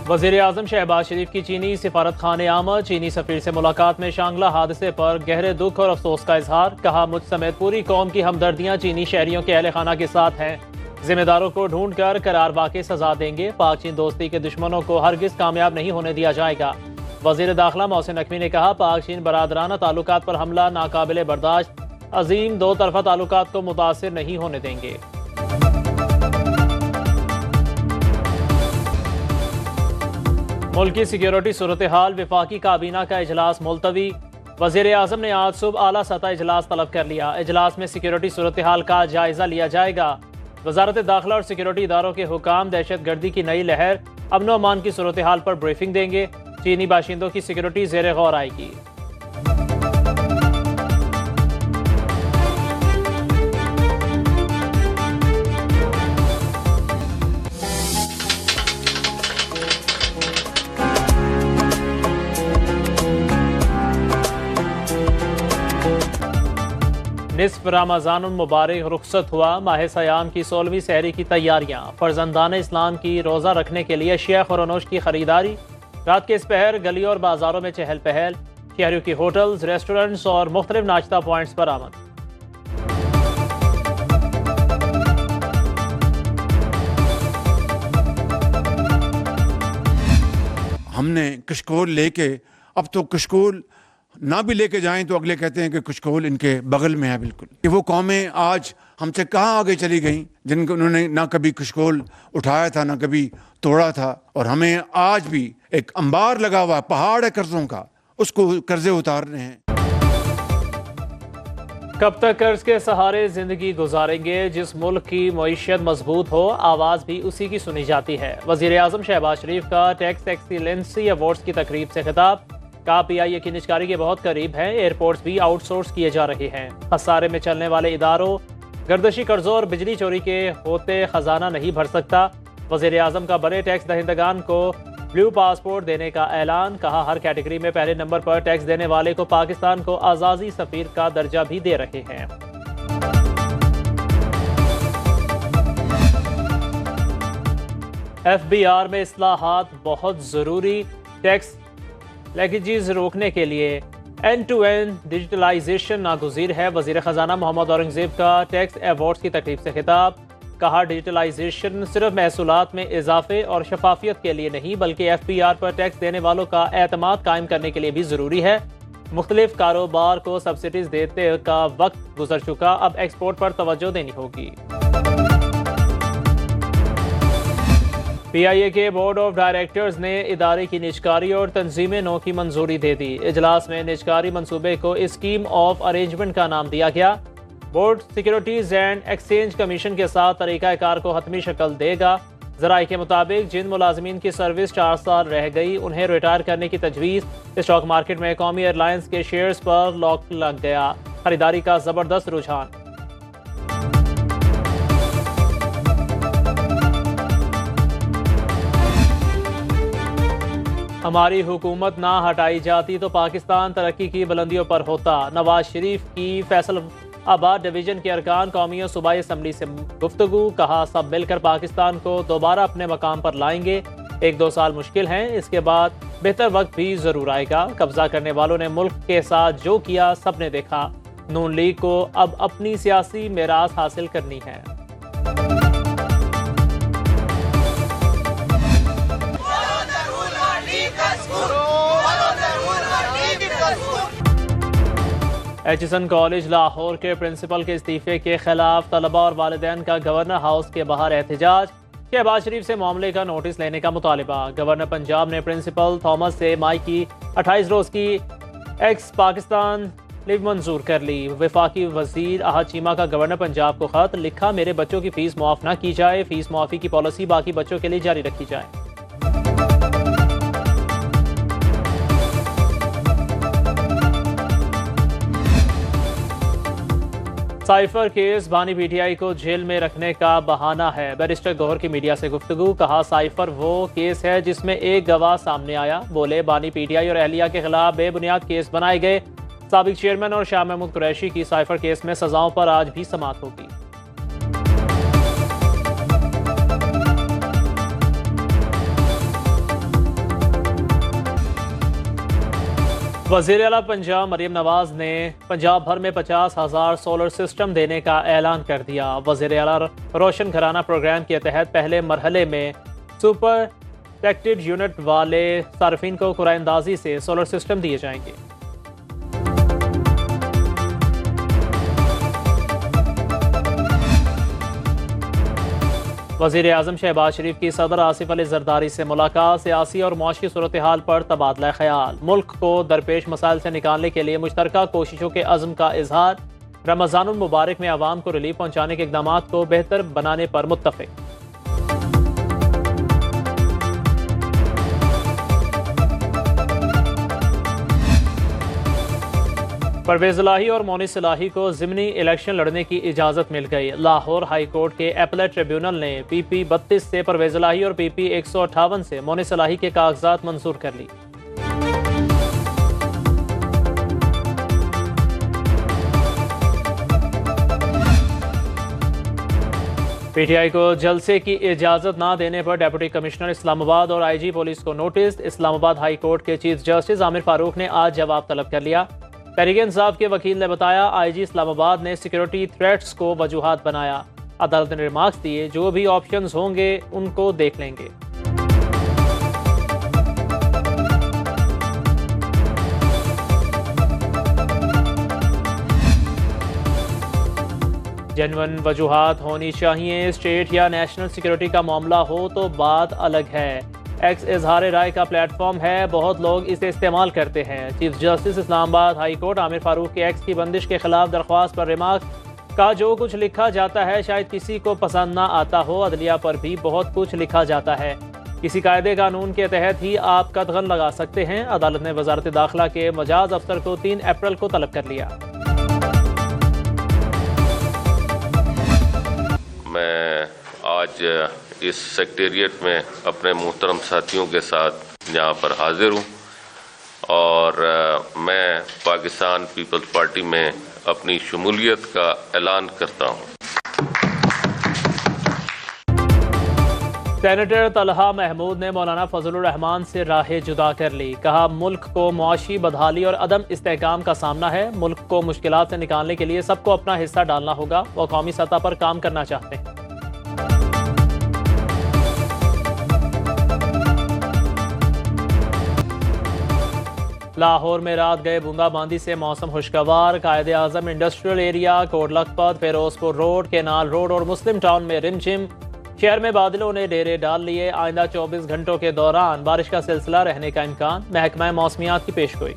वज़ीर आज़म शहबाज शरीफ की चीनी सिफारत खाने आमद, चीनी सफीर से मुलाकात में शांगला हादसे पर गहरे दुख और अफसोस का इजहार। कहा, मुझ समेत पूरी कौम की हमदर्दियां चीनी शहरियों के अहले खाना के साथ हैं। जिम्मेदारों को ढूंढ कर करार वाक़ई सजा देंगे। पाक चीन दोस्ती के दुश्मनों को हरगिज कामयाब नहीं होने दिया जाएगा। वज़ीर दाखिला मोहसिन नकवी ने कहा, पाक चीन बरादराना ताल्लुकात पर हमला नाकाबिले बर्दाश्त, अजीम दो तरफा ताल्लुकात को मुतासिर नहीं होने देंगे। मुल्क की सिक्योरिटी सूरत हाल, विफाकी काबीना का इजलास मुलतवी। वज़ीर आज़म ने आज सुबह आला सतह इजलास तलब कर लिया। इजलास में सिक्योरिटी सूरत हाल का जायजा लिया जाएगा। वजारत दाखिला और सिक्योरिटी इदारों के हुकाम दहशत गर्दी की नई लहर, अमन व अमान की सूरत हाल पर ब्रीफिंग देंगे। चीनी बाशिंदों की सिक्योरिटी ज़ेर गौर आएगी। निस्फ रमज़ानुल मुबारक रुखसत हुआ। माह सयाम की 16वीं सहरी की तैयारियां। फर्जंदान इस्लाम की रोज़ा रखने के लिए शिया खुरनोश की खरीदारी। रात के इस पहर गली और बाजारों में चहल पहल। शहरियों की होटल्स, रेस्टोरेंट्स और मुख्तलिफ नाश्ता पॉइंट्स पर आमद। हमने कशकोल लेके, अब तो कशकोल ना भी लेके जाएं तो अगले कहते हैं कि कशकोल इनके बगल में है। बिल्कुल कि वो कौमें आज हमसे कहाँ आगे चली गईं जिनको उन्होंने ना कभी कशकोल उठाया था ना कभी तोड़ा था। और हमें आज भी एक अंबार लगा हुआ पहाड़ है कर्जों का, उसको कर्जे उतारने हैं। कब तक कर्ज के सहारे जिंदगी गुजारेंगे? जिस मुल्क की मईशत मजबूत हो, आवाज़ भी उसी की सुनी जाती है। वज़ीर आज़म शहबाज शरीफ का टैक्स एक्सीलेंसी अवार्ड्स की तकरीब से खिताब। कहा, PIA की निजकारी के बहुत करीब हैं। एयरपोर्ट्स भी आउटसोर्स किए जा रहे हैं। खसारे में चलने वाले इदारों, गर्दशी कर्जों और बिजली चोरी के होते खजाना नहीं भर सकता। वज़ीर आज़म का बड़े टैक्स दहिंदगान को ब्लू पासपोर्ट देने का ऐलान। कहा, हर कैटेगरी में पहले नंबर पर टैक्स देने वाले को पाकिस्तान को आज़ादी सफीर का दर्जा भी दे रहे हैं। FBR में इस्लाहात बहुत ज़रूरी। टैक्स लीकेजेस रोकने के लिए एंड टू एंड डिजिटलाइजेशन नागुज़ीर है। वज़ीर ख़जाना मोहम्मद औरंगज़ेब का टैक्स अवार्ड्स की तकरीब से खिताब। कहा, डिजिटलाइजेशन सिर्फ महसूलात में इजाफे और शफाफियत के लिए नहीं बल्कि FBR पर टैक्स देने वालों का एतमाद कायम करने के लिए भी ज़रूरी है। मुख्तलिफ कारोबार को सब्सिडीज देते का वक्त गुजर चुका, अब एक्सपोर्ट पर तवज्जो देनी होगी। PIA के बोर्ड ऑफ डायरेक्टर्स ने इदारे की निजकारी और तंजीम नौ की मंजूरी दे दी। इजलास में निजकारी मंसूबे को स्कीम ऑफ अरेंजमेंट का नाम दिया गया। Board securities and exchange commission के साथ तरीक़ाकार को हतमी शक्ल देगा। ज़राए के मुताबिक जिन मुलाजमीन की सर्विस 4 साल रह गई उन्हें रिटायर करने की तजवीज़। स्टॉक मार्केट में कौमी एयरलाइंस के शेयर्स पर लॉक लग गया। खरीदारी का ज़बरदस्त रुझान। हमारी हुकूमत ना हटाई जाती तो पाकिस्तान तरक्की की बुलंदियों पर होता। नवाज शरीफ की फैसलाबाद डिवीजन के अरकान कौमी और सूबाई असम्बली से गुफ्तगू। कहा, सब मिलकर पाकिस्तान को दोबारा अपने मकाम पर लाएंगे। 1-2 साल मुश्किल हैं, इसके बाद बेहतर वक्त भी ज़रूर आएगा। कब्जा करने वालों ने मुल्क के साथ जो किया सबने देखा। नून लीग को अब अपनी सियासी मेरास हासिल करनी है। HSN कॉलेज लाहौर के प्रिंसिपल के इस्तीफे के खिलाफ तलबा और वालिदैन का गवर्नर हाउस के बाहर एहतजाज। शहबाज शरीफ से मामले का नोटिस लेने का मुतालिबा। गवर्नर पंजाब ने प्रिंसिपल थॉमस से माई की 28 रोज की एक्स पाकिस्तान लीव मंजूर कर ली। वफाकी वजीर अहद चीमा का गवर्नर पंजाब को खत लिखा, मेरे बच्चों की फीस मुआफ न की जाए। फीस मुआफी की पॉलिसी बाकी बच्चों के लिए जारी रखी जाए। साइफर केस बानी PTI को जेल में रखने का बहाना है। बैरिस्टर गौहर की मीडिया से गुफ्तगू। कहा, साइफर वो केस है जिसमें एक गवाह सामने आया। बोले, बानी PTI और अहलिया के खिलाफ बेबुनियाद केस बनाए गए। साबिक चेयरमैन और शाह महमूद कुरैशी की साइफर केस में सजाओं पर आज भी समाअत होगी। वज़ीर आला पंजाब मरीम नवाज ने पंजाब भर में 50,000 सोलर सिस्टम देने का ऐलान कर दिया। वज़ीर आला रोशन घराना प्रोग्राम के तहत पहले मरहले में सुपर प्रोटेक्टेड यूनिट वाले सार्फिन को कुरानंदाजी से सोलर सिस्टम दिए जाएंगे। वज़ीर आज़म शहबाज शरीफ की सदर आसिफ अली जरदारी से मुलाकात, सियासी और मुआशी सूरत हाल पर तबादला ख्याल, मुल्क को दरपेश मसाइल से निकालने के लिए मुश्तरका कोशिशों के अज़्म का इजहार, रमज़ानुल मुबारक में आवाम को रिलीफ पहुँचाने के इक़दाम को बेहतर बनाने पर मुत्तफ़िक। परवेज़ इलाही और मोनिस इलाही को ज़िमनी इलेक्शन लड़ने की इजाज़त मिल गई। लाहौर हाई कोर्ट के अपीलेट ट्रिब्यूनल ने PP 32 से परवेज़ इलाही और PP 158 से मोनिस इलाही के कागजात मंजूर कर ली। PTI को जलसे की इजाज़त ना देने पर डिप्टी कमिश्नर इस्लामाबाद और IG पुलिस को नोटिस। इस्लामाबाद हाई कोर्ट के चीफ जस्टिस आमिर फारूक ने आज जवाब तलब कर लिया। तहरीक इंसाफ के वकील ने बताया, IG इस्लामाबाद ने सिक्योरिटी थ्रेट्स को वजूहात बनाया। अदालत ने रिमार्क्स दिए, जो भी ऑप्शंस होंगे उनको देख लेंगे। जेन्युइन वजूहात होनी चाहिए। स्टेट या नेशनल सिक्योरिटी का मामला हो तो बात अलग है। एक्स इजहार राय का प्लेटफॉर्म है, बहुत लोग इसे इस्तेमाल करते हैं। Chief justice Islamabad high court Aamir Farooq के एक्स की बंदिश के खिलाफ दरख्वास्त पर रिमार्क का, जो कुछ लिखा जाता है शायद किसी को पसंद ना आता हो। अदलिया पर भी बहुत कुछ लिखा जाता है, किसी कायदे कानून के तहत ही आप कदगन लगा सकते हैं। अदालत ने वजारत दाखिला के मजाज अफसर को 3 अप्रैल को तलब कर लिया। मैं आज इस सेक्रेटेरिएट में अपने मोहतरम साथियों के साथ यहाँ पर हाजिर हूँ और मैं पाकिस्तान पीपल्स पार्टी में अपनी शमूलियत का ऐलान करता हूँ। सेनेटर तलहा महमूद ने मौलाना फजलुर रहमान से राहें जुदा कर ली। कहा, मुल्क को मुआशी बदहाली और अदम इस्तेहकाम का सामना है। मुल्क को मुश्किलात से निकालने के लिए सबको अपना हिस्सा डालना होगा। वो कौमी सतह पर काम करना चाहते हैं। लाहौर में रात गए बूंदाबांदी से मौसम खुशगवार। Quaid Azam industrial area, Kot Lakhpat, Ferozepur road, canal road और मुस्लिम टाउन में रिमझिम। शहर में बादलों ने डेरे डाल लिए। आइंदा 24 घंटों के दौरान बारिश का सिलसिला रहने का इम्कान। महकमा मौसमियात की पेशगोई।